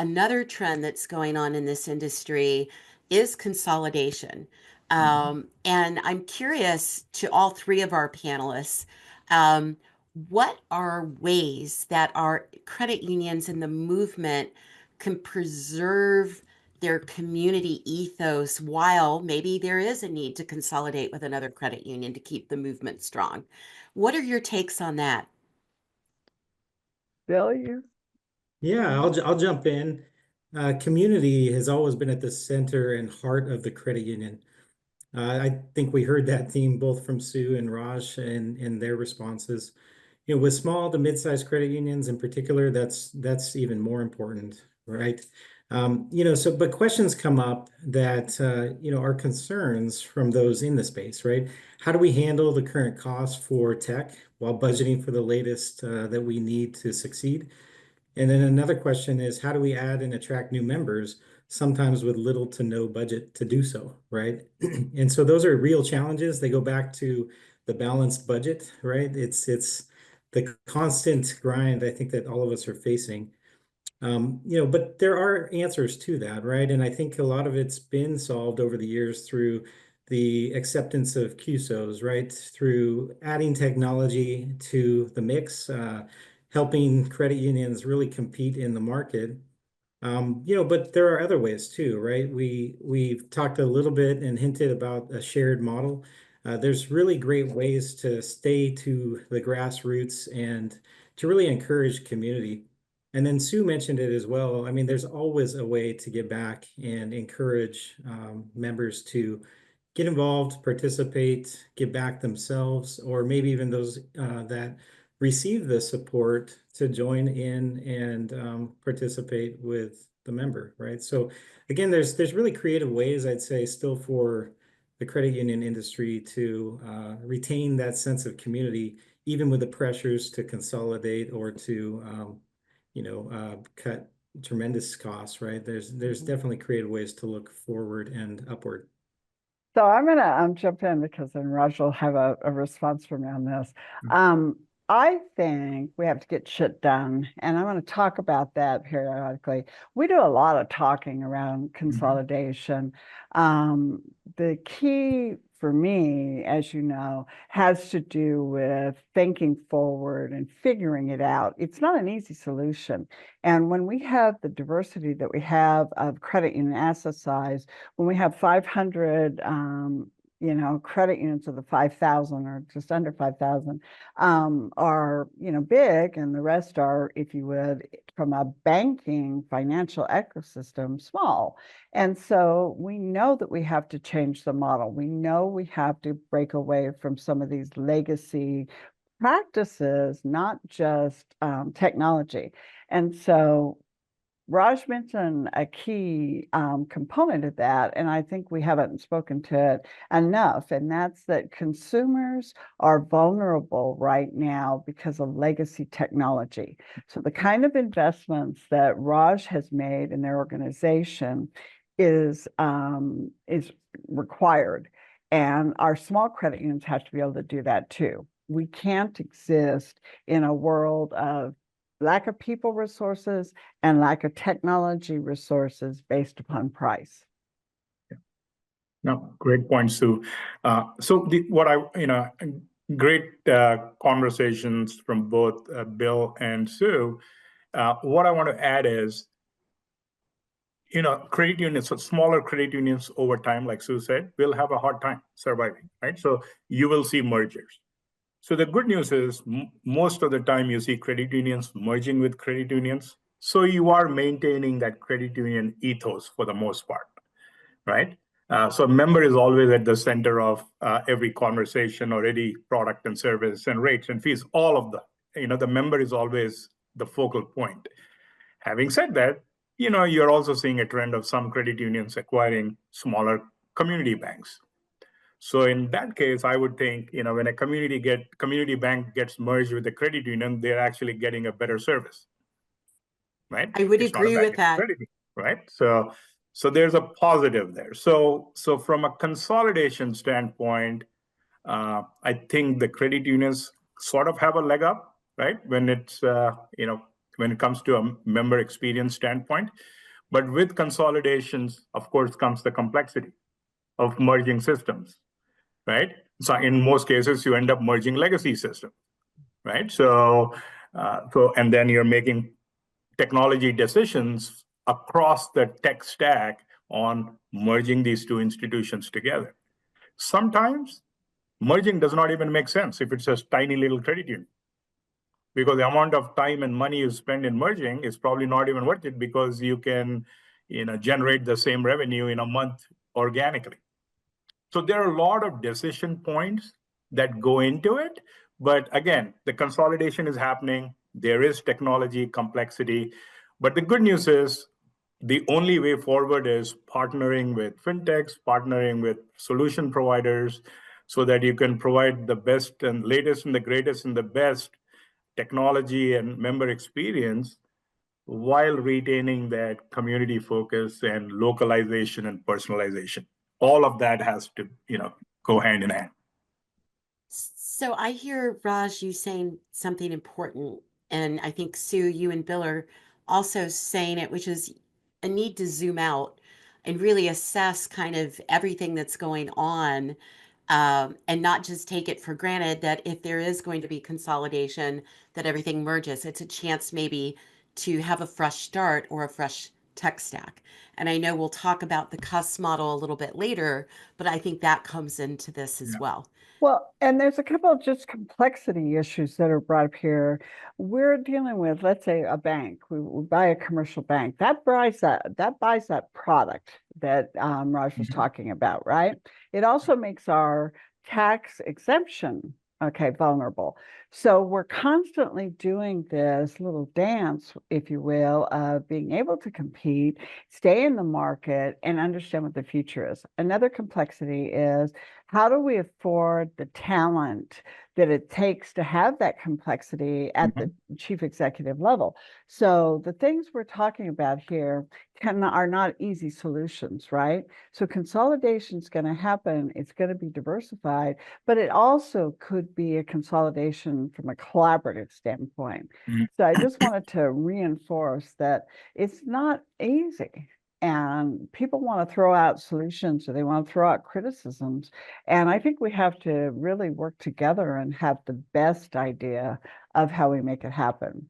another trend that's going on in this industry is consolidation. And I'm curious to all three of our panelists, um, what are ways that our credit unions and the movement can preserve their community ethos while maybe there is a need to consolidate with another credit union to keep the movement strong? What are your takes on that? Bill, you? Yeah, I'll jump in. Community has always been at the center and heart of the credit union. I think we heard that theme both from Sue and Raj in their responses. With small to mid-sized credit unions in particular, that's even more important, right? But questions come up that are concerns from those in the space, right? How do we handle the current cost for tech while budgeting for the latest that we need to succeed? And then another question is, how do we add and attract new members, sometimes with little to no budget to do so, right? And so those are real challenges. They go back to the balanced budget, right? It's the constant grind I think that all of us are facing. But there are answers to that, right? And I think a lot of it's been solved over the years through the acceptance of QSOs, right? Through adding technology to the mix, helping credit unions really compete in the market. But there are other ways too, right? We've talked a little bit and hinted about a shared model. There's really great ways to stay to the grassroots and to really encourage community. And then Sue mentioned it as well. I mean, there's always a way to give back and encourage members to get involved, participate, give back themselves, or maybe even those that receive the support to join in and participate with the member, right? So again, there's really creative ways, I'd say, still for the credit union industry to retain that sense of community, even with the pressures to consolidate or to cut tremendous costs, right? There's definitely creative ways to look forward and upward. So I'm going to jump in because then Raj will have a response from me on this. I think we have to get shit done, and I'm going to talk about that periodically. We do a lot of talking around consolidation. The key for me, as you know, has to do with thinking forward and figuring it out. It's not an easy solution. And when we have the diversity that we have of credit union asset size, when we have 500 credit unions of the 5,000 or just under 5,000 are, big, and the rest are, if you would, from a banking financial ecosystem, small. And so we know that we have to change the model. We know we have to break away from some of these legacy practices, not just technology. And so Raj mentioned a key component of that, and I think we haven't spoken to it enough, and that's that consumers are vulnerable right now because of legacy technology. So the kind of investments that Raj has made in their organization is required, and our small credit unions have to be able to do that too. We can't exist in a world of lack of people resources and lack of technology resources based upon price. Yeah. No, great point, Sue. Great conversations from both Bill and Sue. What I want to add is, credit unions, so smaller credit unions over time, like Sue said, will have a hard time surviving, right? So you will see mergers. So the good news is most of the time you see credit unions merging with credit unions. So you are maintaining that credit union ethos for the most part, right? So a member is always at the center of every conversation or any product and service and rates and fees, all of that. The member is always the focal point. Having said that, you're also seeing a trend of some credit unions acquiring smaller community banks. So in that case, I would think, when a community bank gets merged with the credit union, they're actually getting a better service, right? I would It's not a agree bank, with it's a that. credit union, right? So there's a positive there. So from a consolidation standpoint, I think the credit unions sort of have a leg up, right? When it's when it comes to a member experience standpoint. But with consolidations, of course, comes the complexity of merging systems, right? So in most cases, you end up merging legacy systems, right? And then you're making technology decisions across the tech stack on merging these two institutions together. Sometimes merging does not even make sense if it's a tiny little credit union, because the amount of time and money you spend in merging is probably not even worth it, because you can, generate the same revenue in a month organically. So there are a lot of decision points that go into it. But again, the consolidation is happening. There is technology complexity. But the good news is the only way forward is partnering with fintechs, partnering with solution providers, so that you can provide the best and latest and the greatest and the best technology and member experience while retaining that community focus and localization and personalization. All of that has to, go hand in hand. So I hear Raj, you saying something important, and I think Sue, you and Bill are also saying it, which is a need to zoom out and really assess kind of everything that's going on, and not just take it for granted that if there is going to be consolidation, that everything merges. It's a chance maybe to have a fresh start or a fresh tech stack. And I know we'll talk about the CUS model a little bit later, but I think that comes into this as well. Well, and there's a couple of just complexity issues that are brought up here. We're dealing with, let's say, a bank. We buy a commercial bank that buys that product that Raj was talking about, right? It also makes our tax exemption vulnerable. So we're constantly doing this little dance, if you will, of being able to compete, stay in the market, and understand what the future is. Another complexity is, how do we afford the talent that it takes to have that complexity at the chief executive level? So the things we're talking about here are not easy solutions, right? So consolidation is going to happen. It's going to be diversified, but it also could be a consolidation from a collaborative standpoint. So I just wanted to reinforce that it's not easy. And people want to throw out solutions, or they want to throw out criticisms. And I think we have to really work together and have the best idea of how we make it happen.